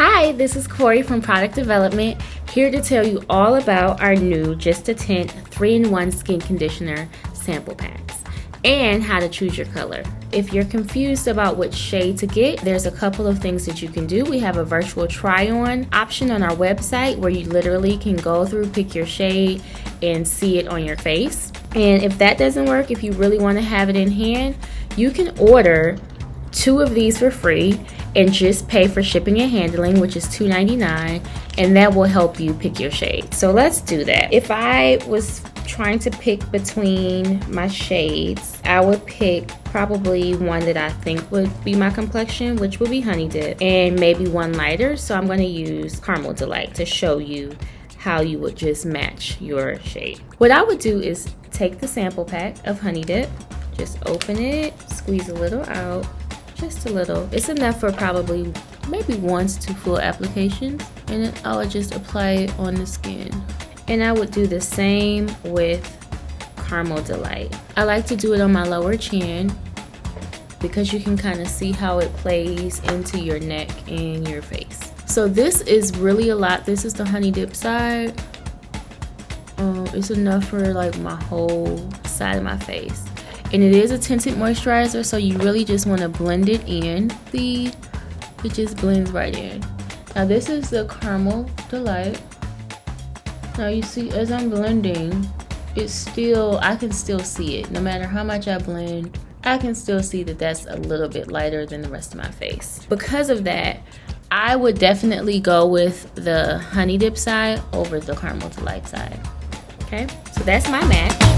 Hi, this is Kori from Product Development, here to tell you all about our new Just a Tint 3-in-1 Skin Conditioner sample packs and how to choose your color. If you're confused about which shade to get, there's a couple of things that you can do. We have a virtual try-on option on our website where you literally can go through, pick your shade, and see it on your face. And if that doesn't work, if you really want to have it in hand, you can order 2 of these for free and just pay for shipping and handling, which is $2.99, and that will help you pick your shade. So let's do that. If I was trying to pick between my shades, I would pick probably one that I think would be my complexion, which would be Honey Dip, and maybe one lighter. So I'm going to use Caramel Delight to show you how you would just match your shade. What I would do is take the sample pack of Honey Dip, just open it, squeeze a little out, just a little. It's enough for probably maybe 1 to 2 full applications, and then I would just apply it on the skin. And I would do the same with Caramel Delight. I like to do it on my lower chin because you can kind of see how it plays into your neck and your face. So this is really a lot. This is the Honey Dip side. It's enough for like my whole side of my face. And it is a tinted moisturizer, so you really just want to blend it in. See, it just blends right in. Now this is the Caramel Delight. Now you see, as I'm blending, it's still, I can still see it. No matter how much I blend, I can still see that that's a little bit lighter than the rest of my face. Because of that, I would definitely go with the Honey Dip side over the Caramel Delight side. Okay, so that's my match.